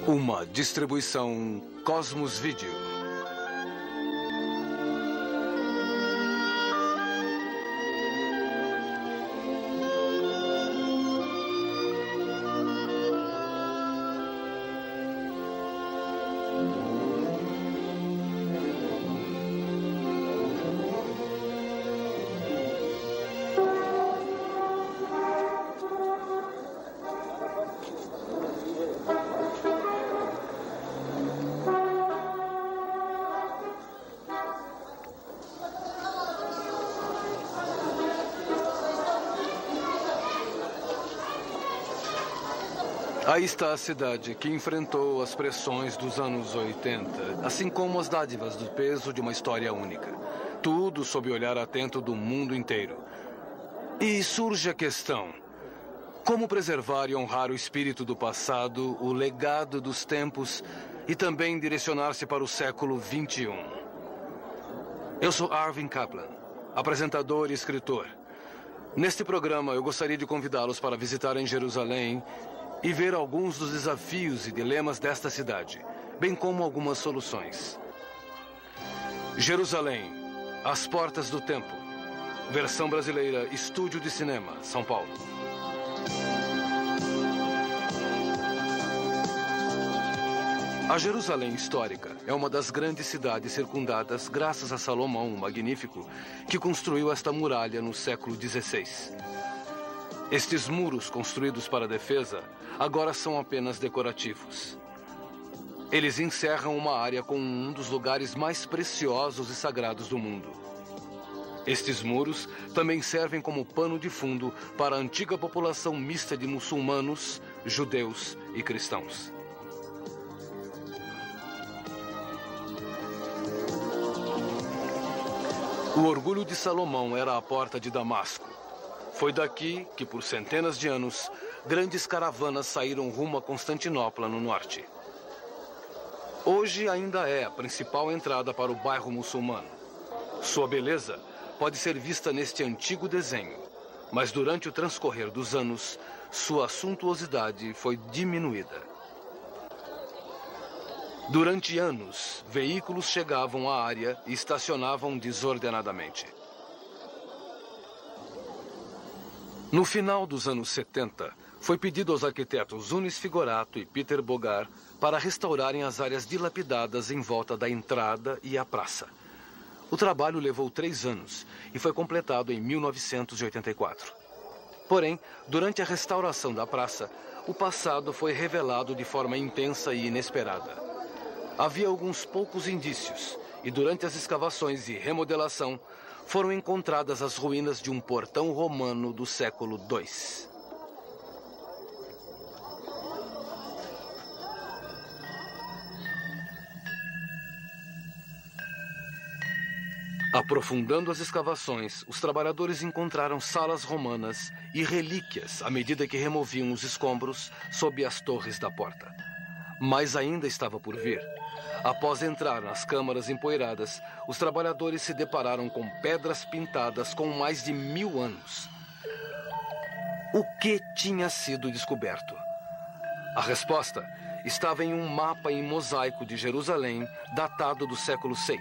Uma distribuição Cosmos Video. Aí está a cidade que enfrentou as pressões dos anos 80, assim como as dádivas do peso de uma história única. Tudo sob o olhar atento do mundo inteiro. E surge a questão: como preservar e honrar o espírito do passado, o legado dos tempos e também direcionar-se para o século XXI? Eu sou Arvin Kaplan, apresentador e escritor. Neste programa, eu gostaria de convidá-los para visitarem Jerusalém e ver alguns dos desafios e dilemas desta cidade, bem como algumas soluções. Jerusalém, As Portas do Tempo. Versão brasileira, Estúdio de Cinema, São Paulo. A Jerusalém histórica é uma das grandes cidades circundadas graças a Salomão o Magnífico, que construiu esta muralha no século XVI. Estes muros construídos para a defesa agora são apenas decorativos. Eles encerram uma área com um dos lugares mais preciosos e sagrados do mundo. Estes muros também servem como pano de fundo para a antiga população mista de muçulmanos, judeus e cristãos. O orgulho de Salomão era a porta de Damasco. Foi daqui que, por centenas de anos, grandes caravanas saíram rumo a Constantinopla, no norte. Hoje ainda é a principal entrada para o bairro muçulmano. Sua beleza pode ser vista neste antigo desenho, mas durante o transcorrer dos anos, sua suntuosidade foi diminuída. Durante anos, veículos chegavam à área e estacionavam desordenadamente. No final dos anos 70, foi pedido aos arquitetos Unis Figurato e Peter Bogart para restaurarem as áreas dilapidadas em volta da entrada e a praça. O trabalho levou 3 anos e foi completado em 1984. Porém, durante a restauração da praça, o passado foi revelado de forma intensa e inesperada. Havia alguns poucos indícios e durante as escavações e remodelação, foram encontradas as ruínas de um portão romano do século II. Aprofundando as escavações, os trabalhadores encontraram salas romanas e relíquias à medida que removiam os escombros sob as torres da porta. Mas ainda estava por vir. Após entrar nas câmaras empoeiradas, os trabalhadores se depararam com pedras pintadas com mais de 1000 anos. O que tinha sido descoberto? A resposta estava em um mapa em mosaico de Jerusalém, datado do século VI.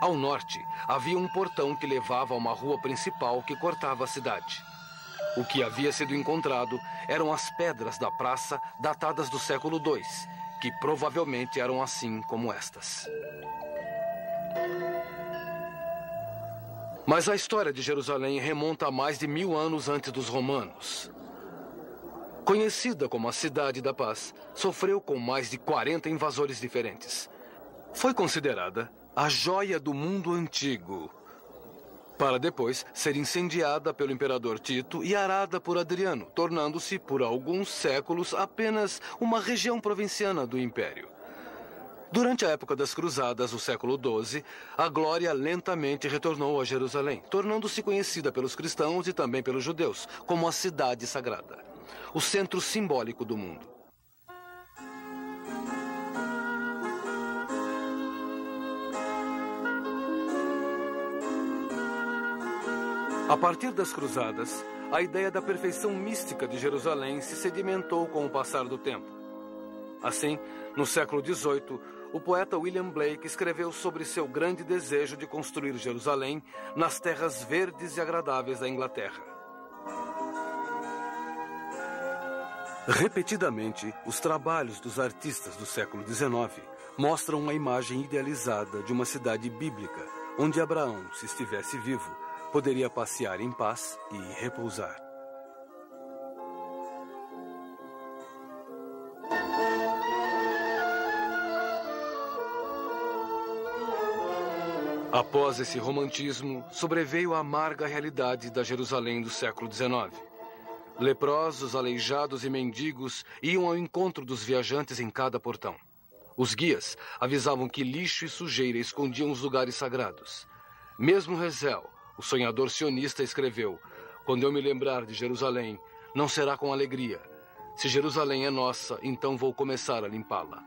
Ao norte, havia um portão que levava a uma rua principal que cortava a cidade. O que havia sido encontrado eram as pedras da praça datadas do século II, que provavelmente eram assim como estas. Mas a história de Jerusalém remonta a mais de 1000 anos antes dos romanos. Conhecida como a Cidade da Paz, sofreu com mais de 40 invasores diferentes. Foi considerada a joia do mundo antigo, para depois ser incendiada pelo imperador Tito e arada por Adriano, tornando-se, por alguns séculos, apenas uma região provinciana do império. Durante a época das Cruzadas, o século XII, a glória lentamente retornou a Jerusalém, tornando-se conhecida pelos cristãos e também pelos judeus como a Cidade Sagrada, o centro simbólico do mundo. A partir das Cruzadas, a ideia da perfeição mística de Jerusalém se sedimentou com o passar do tempo. Assim, no século XVIII, o poeta William Blake escreveu sobre seu grande desejo de construir Jerusalém nas terras verdes e agradáveis da Inglaterra. Repetidamente, os trabalhos dos artistas do século XIX mostram uma imagem idealizada de uma cidade bíblica, onde Abraão, se estivesse vivo, poderia passear em paz e repousar. Após esse romantismo, sobreveio a amarga realidade da Jerusalém do século XIX. Leprosos, aleijados e mendigos iam ao encontro dos viajantes em cada portão. Os guias avisavam que lixo e sujeira escondiam os lugares sagrados. Mesmo Herzl, o sonhador sionista, escreveu: "Quando eu me lembrar de Jerusalém, não será com alegria. Se Jerusalém é nossa, então vou começar a limpá-la."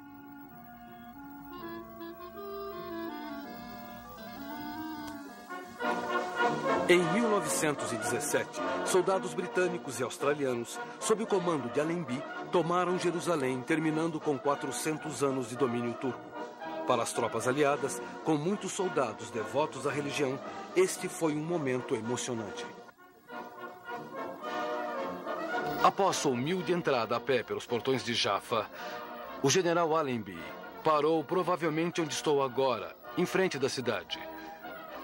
Em 1917, soldados britânicos e australianos, sob o comando de Allenby, tomaram Jerusalém, terminando com 400 anos de domínio turco. Para as tropas aliadas, com muitos soldados devotos à religião, este foi um momento emocionante. Após sua humilde entrada a pé pelos portões de Jaffa, o general Allenby parou provavelmente onde estou agora, em frente da cidade.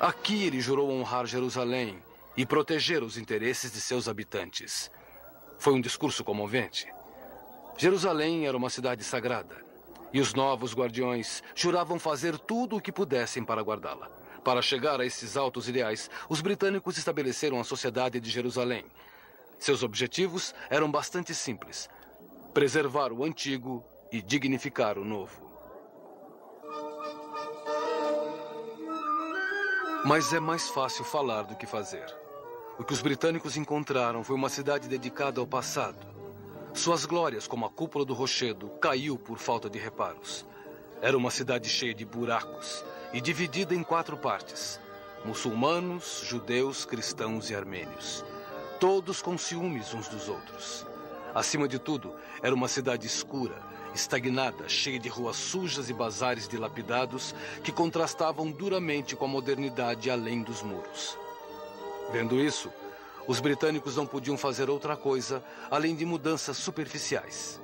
Aqui ele jurou honrar Jerusalém e proteger os interesses de seus habitantes. Foi um discurso comovente. Jerusalém era uma cidade sagrada, e os novos guardiões juravam fazer tudo o que pudessem para guardá-la. Para chegar a esses altos ideais, os britânicos estabeleceram a Sociedade de Jerusalém. Seus objetivos eram bastante simples: preservar o antigo e dignificar o novo. Mas é mais fácil falar do que fazer. O que os britânicos encontraram foi uma cidade dedicada ao passado. Suas glórias, como a cúpula do rochedo, caiu por falta de reparos. Era uma cidade cheia de buracos e dividida em 4 partes: muçulmanos, judeus, cristãos e armênios. Todos com ciúmes uns dos outros. Acima de tudo, era uma cidade escura, estagnada, cheia de ruas sujas e bazares dilapidados que contrastavam duramente com a modernidade além dos muros. Vendo isso, os britânicos não podiam fazer outra coisa além de mudanças superficiais.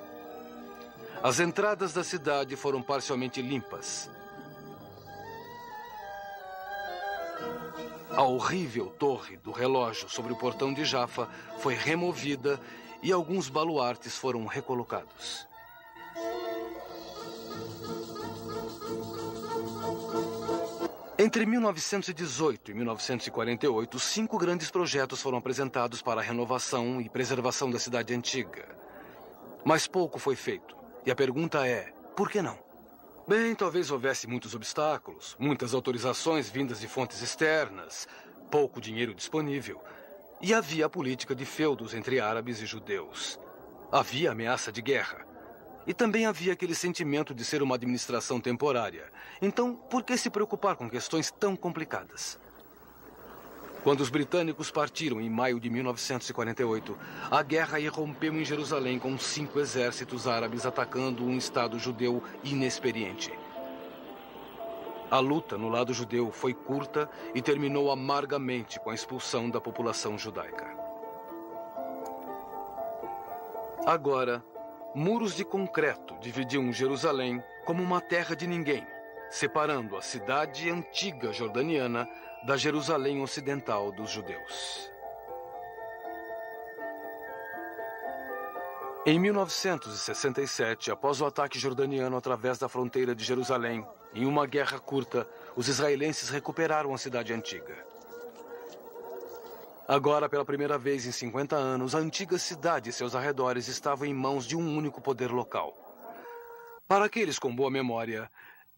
As entradas da cidade foram parcialmente limpas. A horrível torre do relógio sobre o portão de Jaffa foi removida e alguns baluartes foram recolocados. Entre 1918 e 1948, 5 grandes projetos foram apresentados para a renovação e preservação da cidade antiga. Mas pouco foi feito. E a pergunta é, por que não? Bem, talvez houvesse muitos obstáculos, muitas autorizações vindas de fontes externas, pouco dinheiro disponível. E havia a política de feudos entre árabes e judeus. Havia ameaça de guerra. E também havia aquele sentimento de ser uma administração temporária. Então, por que se preocupar com questões tão complicadas? Quando os britânicos partiram em maio de 1948, a guerra irrompeu em Jerusalém com 5 exércitos árabes atacando um Estado judeu inexperiente. A luta no lado judeu foi curta e terminou amargamente com a expulsão da população judaica. Agora, muros de concreto dividiam Jerusalém como uma terra de ninguém, separando a cidade antiga jordaniana da Jerusalém ocidental dos judeus. Em 1967, após o ataque jordaniano através da fronteira de Jerusalém, em uma guerra curta, os israelenses recuperaram a cidade antiga. Agora, pela primeira vez em 50 anos, a antiga cidade e seus arredores estavam em mãos de um único poder local. Para aqueles com boa memória,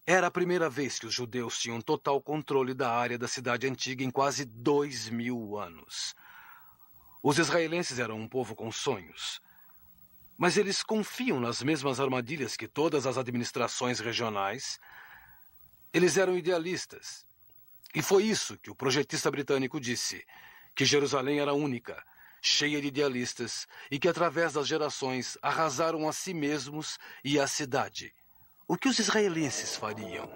era a primeira vez que os judeus tinham total controle da área da cidade antiga em quase 2000 anos. Os israelenses eram um povo com sonhos. Mas eles confiam nas mesmas armadilhas que todas as administrações regionais. Eles eram idealistas. E foi isso que o projetista britânico disse, que Jerusalém era única, cheia de idealistas, e que através das gerações arrasaram a si mesmos e a cidade. O que os israelenses fariam?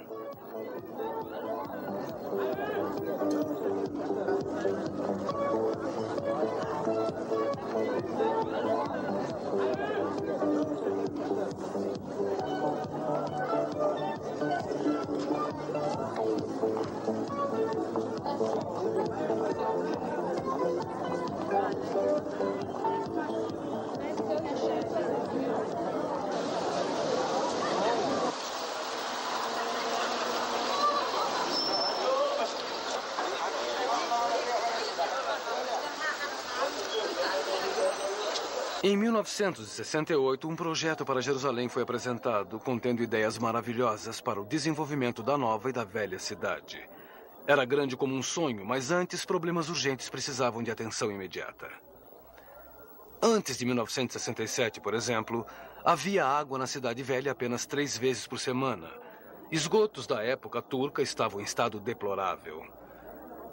Em 1968, um projeto para Jerusalém foi apresentado, contendo ideias maravilhosas para o desenvolvimento da nova e da velha cidade. Era grande como um sonho, mas antes problemas urgentes precisavam de atenção imediata. Antes de 1967, por exemplo, havia água na Cidade Velha apenas 3 vezes por semana. Esgotos da época turca estavam em estado deplorável.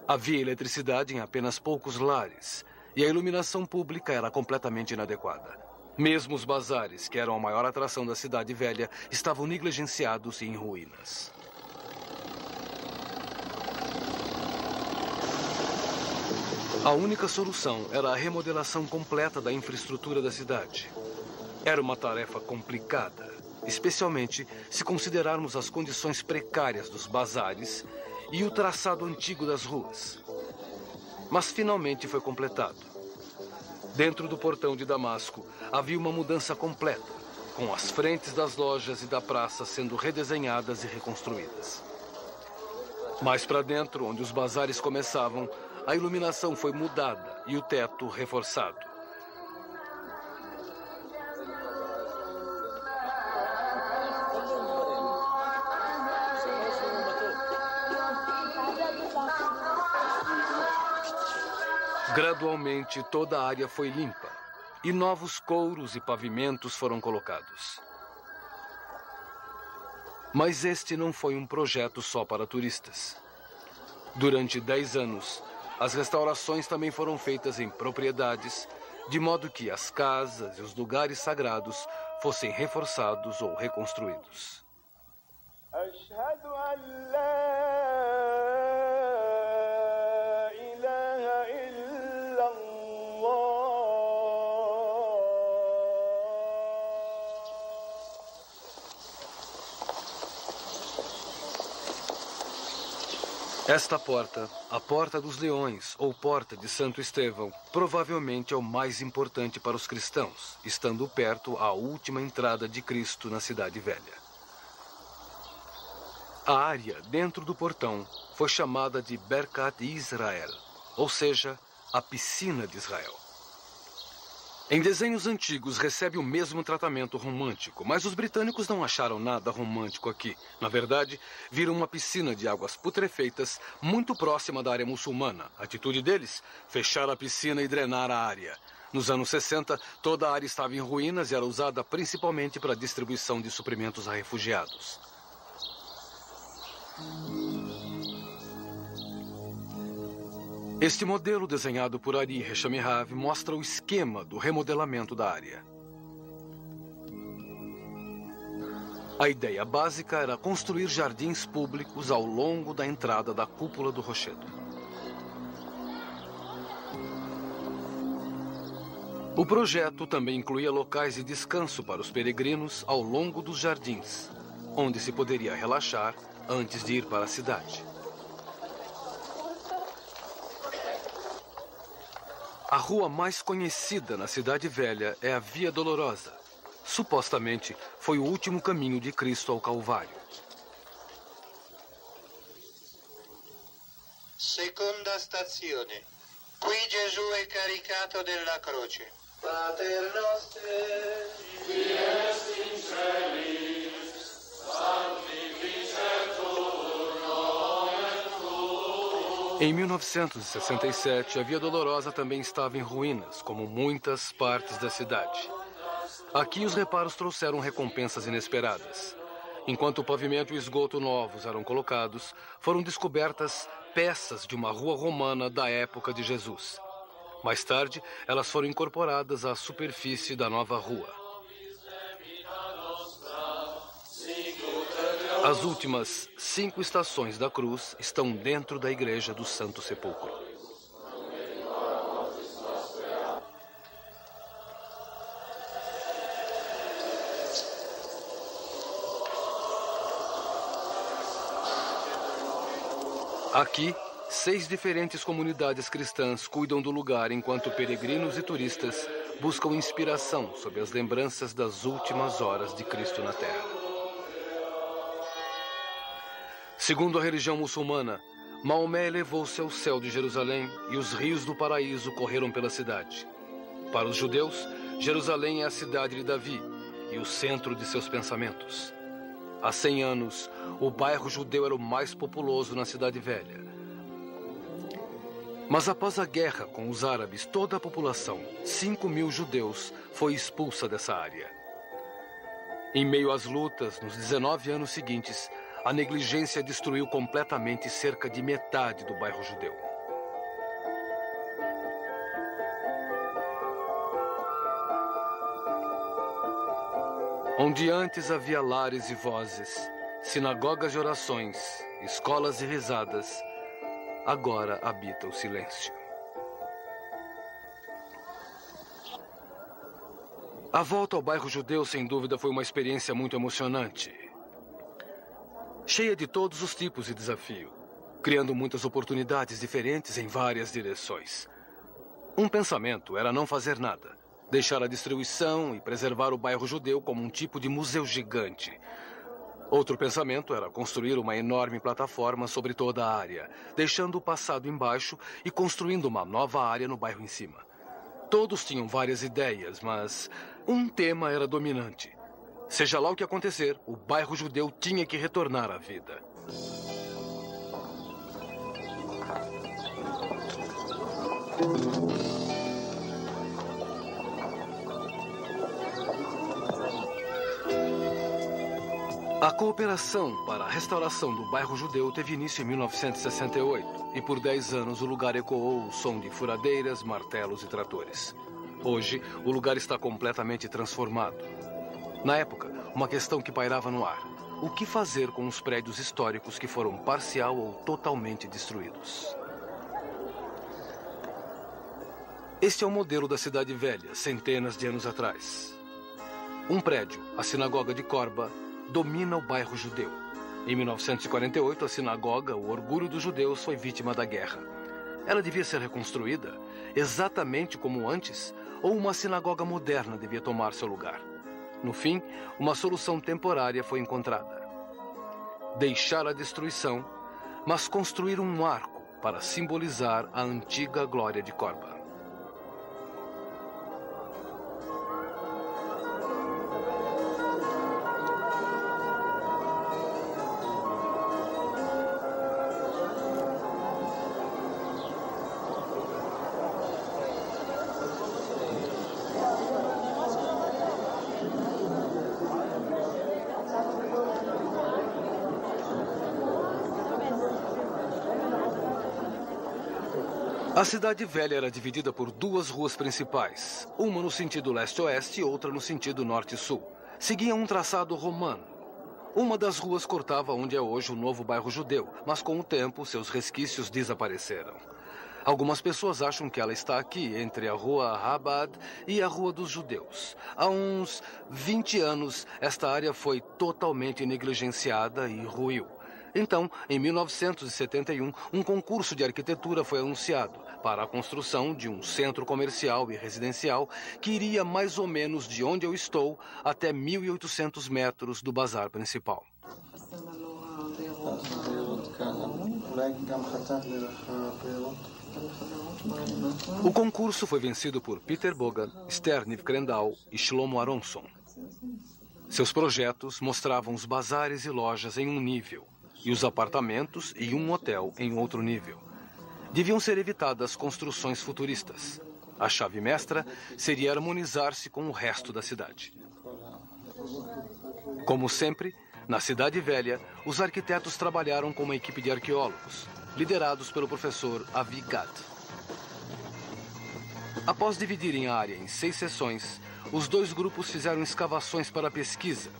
Havia eletricidade em apenas poucos lares. E a iluminação pública era completamente inadequada. Mesmo os bazares, que eram a maior atração da Cidade Velha, estavam negligenciados e em ruínas. A única solução era a remodelação completa da infraestrutura da cidade. Era uma tarefa complicada, especialmente se considerarmos as condições precárias dos bazares e o traçado antigo das ruas. Mas finalmente foi completado. Dentro do portão de Damasco, havia uma mudança completa, com as frentes das lojas e da praça sendo redesenhadas e reconstruídas. Mais para dentro, onde os bazares começavam, a iluminação foi mudada e o teto reforçado. Gradualmente, toda a área foi limpa e novos couros e pavimentos foram colocados. Mas este não foi um projeto só para turistas. Durante 10 anos, as restaurações também foram feitas em propriedades, de modo que as casas e os lugares sagrados fossem reforçados ou reconstruídos. Esta porta, a Porta dos Leões, ou Porta de Santo Estevão, provavelmente é o mais importante para os cristãos, estando perto a última entrada de Cristo na Cidade Velha. A área dentro do portão foi chamada de Berkat Israel, ou seja, a Piscina de Israel. Em desenhos antigos recebe o mesmo tratamento romântico, mas os britânicos não acharam nada romântico aqui. Na verdade, viram uma piscina de águas putrefeitas muito próxima da área muçulmana. A atitude deles? Fechar a piscina e drenar a área. Nos anos 60, toda a área estava em ruínas e era usada principalmente para a distribuição de suprimentos a refugiados. Este modelo desenhado por Ari Heshamihav mostra o esquema do remodelamento da área. A ideia básica era construir jardins públicos ao longo da entrada da cúpula do rochedo. O projeto também incluía locais de descanso para os peregrinos ao longo dos jardins, onde se poderia relaxar antes de ir para a cidade. A rua mais conhecida na Cidade Velha é a Via Dolorosa. Supostamente, foi o último caminho de Cristo ao Calvário. Seconda stazione. Qui Gesù è caricato della croce. Pater noster, qui es in celis, sanctificetur nomen tuum. Em 1967, a Via Dolorosa também estava em ruínas, como muitas partes da cidade. Aqui os reparos trouxeram recompensas inesperadas. Enquanto o pavimento e o esgoto novos eram colocados, foram descobertas peças de uma rua romana da época de Jesus. Mais tarde, elas foram incorporadas à superfície da nova rua. As últimas 5 estações da cruz estão dentro da Igreja do Santo Sepulcro. Aqui, 6 diferentes comunidades cristãs cuidam do lugar enquanto peregrinos e turistas buscam inspiração sobre as lembranças das últimas horas de Cristo na Terra. Segundo a religião muçulmana, Maomé elevou-se ao céu de Jerusalém e os rios do paraíso correram pela cidade. Para os judeus, Jerusalém é a cidade de Davi e o centro de seus pensamentos. Há 100 anos, o bairro judeu era o mais populoso na Cidade Velha. Mas após a guerra com os árabes, toda a população, 5.000 judeus, foi expulsa dessa área. Em meio às lutas, nos 19 anos seguintes, a negligência destruiu completamente cerca de metade do bairro judeu. Onde antes havia lares e vozes, sinagogas de orações, escolas e risadas, agora habita o silêncio. A volta ao bairro judeu, sem dúvida, foi uma experiência muito emocionante. Cheia de todos os tipos de desafio, criando muitas oportunidades diferentes em várias direções. Um pensamento era não fazer nada, deixar a destruição e preservar o bairro judeu como um tipo de museu gigante. Outro pensamento era construir uma enorme plataforma sobre toda a área, deixando o passado embaixo e construindo uma nova área no bairro em cima. Todos tinham várias ideias, mas um tema era dominante. Seja lá o que acontecer, o bairro judeu tinha que retornar à vida. A cooperação para a restauração do bairro judeu teve início em 1968 e por 10 anos o lugar ecoou o som de furadeiras, martelos e tratores. Hoje, o lugar está completamente transformado. Na época, uma questão que pairava no ar: o que fazer com os prédios históricos que foram parcial ou totalmente destruídos? Este é o modelo da Cidade Velha, centenas de anos atrás. Um prédio, a Sinagoga de Korba, domina o bairro judeu. Em 1948, a sinagoga, o orgulho dos judeus, foi vítima da guerra. Ela devia ser reconstruída exatamente como antes, ou uma sinagoga moderna devia tomar seu lugar? No fim, uma solução temporária foi encontrada. Deixar a destruição, mas construir um arco para simbolizar a antiga glória de Korba. A Cidade Velha era dividida por 2 ruas principais, uma no sentido leste-oeste e outra no sentido norte-sul. Seguia um traçado romano. Uma das ruas cortava onde é hoje o novo bairro judeu, mas com o tempo seus resquícios desapareceram. Algumas pessoas acham que ela está aqui, entre a Rua Rabat e a Rua dos Judeus. Há uns 20 anos, esta área foi totalmente negligenciada e ruiu. Então, em 1971, um concurso de arquitetura foi anunciado para a construção de um centro comercial e residencial que iria mais ou menos de onde eu estou até 1.800 metros do bazar principal. O concurso foi vencido por Peter Bogan, Sterniv Krendal e Shlomo Aronson. Seus projetos mostravam os bazares e lojas em um nível e os apartamentos e um hotel em outro nível. Deviam ser evitadas construções futuristas. A chave mestra seria harmonizar-se com o resto da cidade. Como sempre, na Cidade Velha, os arquitetos trabalharam com uma equipe de arqueólogos, liderados pelo professor Avi Gad. Após dividirem a área em 6 seções, os 2 grupos fizeram escavações para a pesquisa.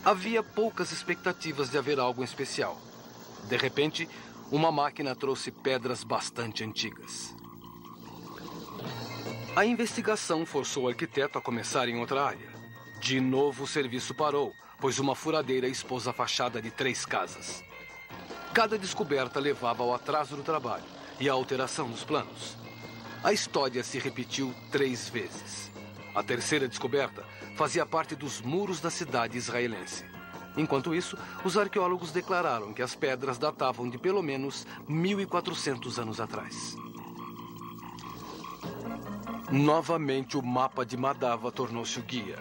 Havia poucas expectativas de haver algo especial. De repente, uma máquina trouxe pedras bastante antigas. A investigação forçou o arquiteto a começar em outra área. De novo, o serviço parou, pois uma furadeira expôs a fachada de 3 casas. Cada descoberta levava ao atraso do trabalho e à alteração dos planos. A história se repetiu 3 vezes. A terceira descoberta fazia parte dos muros da cidade israelense. Enquanto isso, os arqueólogos declararam que as pedras datavam de pelo menos 1.400 anos atrás. Novamente, o mapa de Madava tornou-se o guia.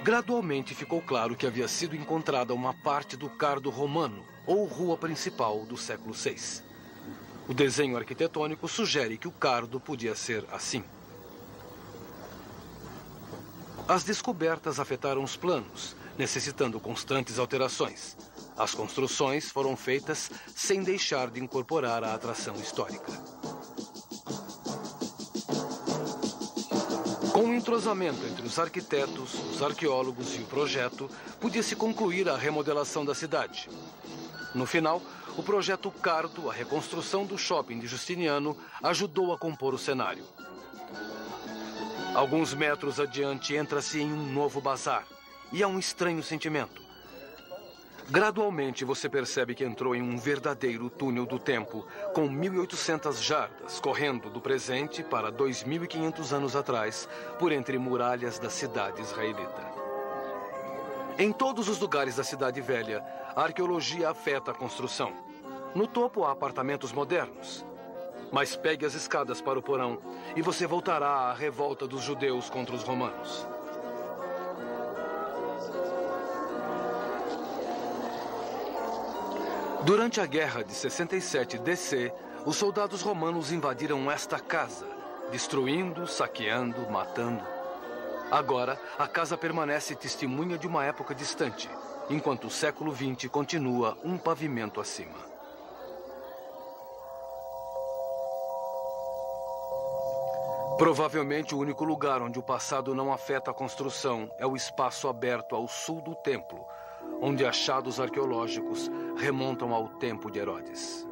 Gradualmente ficou claro que havia sido encontrada uma parte do Cardo Romano, ou rua principal do século VI. O desenho arquitetônico sugere que o Cardo podia ser assim. As descobertas afetaram os planos, necessitando constantes alterações. As construções foram feitas sem deixar de incorporar a atração histórica. Com o entrosamento entre os arquitetos, os arqueólogos e o projeto, podia-se concluir a remodelação da cidade. No final, o projeto Cardo, a reconstrução do shopping de Justiniano, ajudou a compor o cenário. Alguns metros adiante, entra-se em um novo bazar, e há um estranho sentimento. Gradualmente, você percebe que entrou em um verdadeiro túnel do tempo, com 1.800 jardas, correndo do presente para 2.500 anos atrás, por entre muralhas da cidade israelita. Em todos os lugares da Cidade Velha, a arqueologia afeta a construção. No topo há apartamentos modernos. Mas pegue as escadas para o porão e você voltará à revolta dos judeus contra os romanos. Durante a Guerra de 67 DC, os soldados romanos invadiram esta casa, destruindo, saqueando, matando. Agora, a casa permanece testemunha de uma época distante, enquanto o século XX continua um pavimento acima. Provavelmente o único lugar onde o passado não afeta a construção é o espaço aberto ao sul do templo, onde achados arqueológicos remontam ao tempo de Herodes.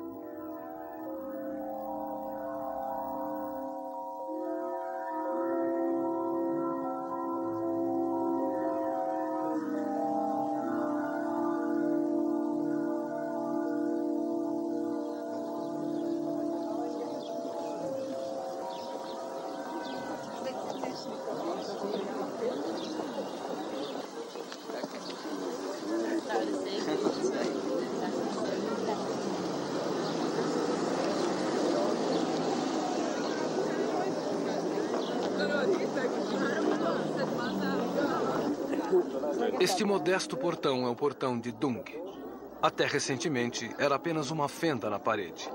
Este modesto portão é o portão de Dung. Até recentemente, era apenas uma fenda na parede.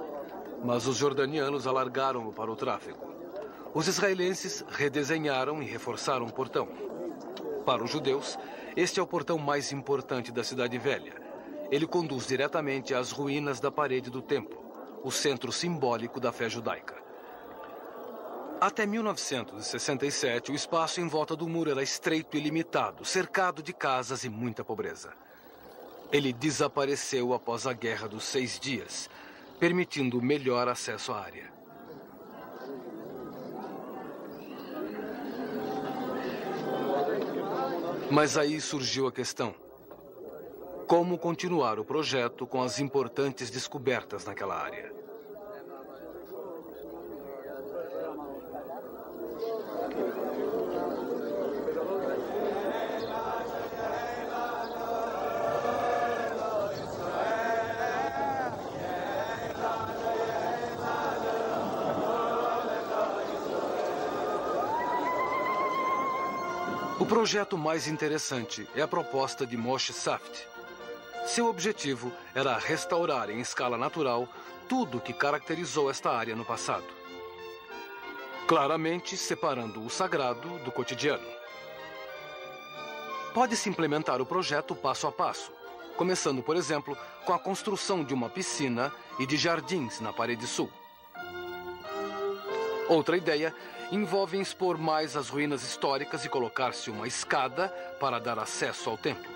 Mas os jordanianos alargaram-o para o tráfego. Os israelenses redesenharam e reforçaram o portão. Para os judeus, este é o portão mais importante da Cidade Velha. Ele conduz diretamente às ruínas da parede do templo, o centro simbólico da fé judaica. Até 1967, o espaço em volta do muro era estreito e limitado, cercado de casas e muita pobreza. Ele desapareceu após a Guerra dos 6 Dias, permitindo melhor acesso à área. Mas aí surgiu a questão: como continuar o projeto com as importantes descobertas naquela área? O projeto mais interessante é a proposta de Moshe Safdie. Seu objetivo era restaurar em escala natural tudo que caracterizou esta área no passado, claramente separando o sagrado do cotidiano. Pode-se implementar o projeto passo a passo, começando, por exemplo, com a construção de uma piscina e de jardins na parede sul. Outra ideia envolve expor mais as ruínas históricas e colocar-se uma escada para dar acesso ao templo,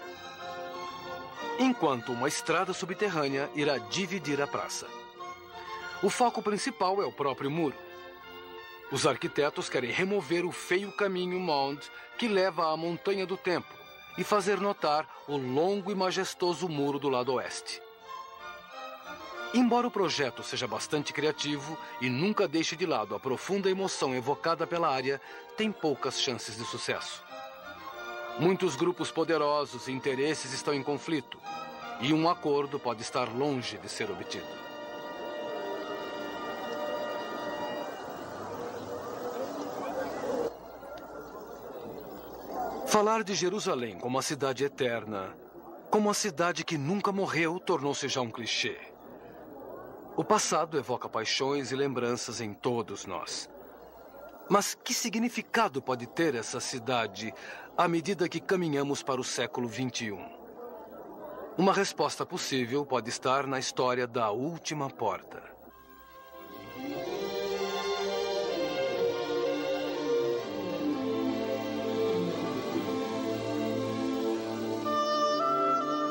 enquanto uma estrada subterrânea irá dividir a praça. O foco principal é o próprio muro. Os arquitetos querem remover o feio caminho Mound que leva à montanha do templo e fazer notar o longo e majestoso muro do lado oeste. Embora o projeto seja bastante criativo e nunca deixe de lado a profunda emoção evocada pela área, tem poucas chances de sucesso. Muitos grupos poderosos e interesses estão em conflito, e um acordo pode estar longe de ser obtido. Falar de Jerusalém como a cidade eterna, como a cidade que nunca morreu, tornou-se já um clichê. O passado evoca paixões e lembranças em todos nós. Mas que significado pode ter essa cidade à medida que caminhamos para o século XXI? Uma resposta possível pode estar na história da Última Porta.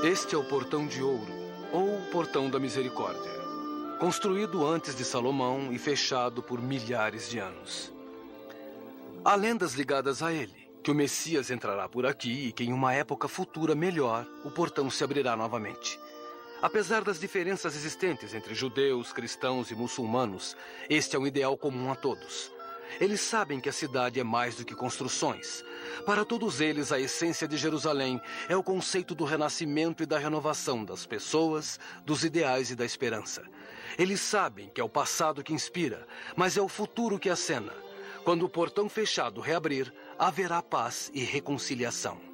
Este é o Portão de Ouro, ou Portão da Misericórdia, construído antes de Salomão e fechado por milhares de anos. Há lendas ligadas a ele, que o Messias entrará por aqui e que em uma época futura melhor, o portão se abrirá novamente. Apesar das diferenças existentes entre judeus, cristãos e muçulmanos, este é um ideal comum a todos. Eles sabem que a cidade é mais do que construções. Para todos eles, a essência de Jerusalém é o conceito do renascimento e da renovação das pessoas, dos ideais e da esperança. Eles sabem que é o passado que inspira, mas é o futuro que acena. Quando o portão fechado reabrir, haverá paz e reconciliação.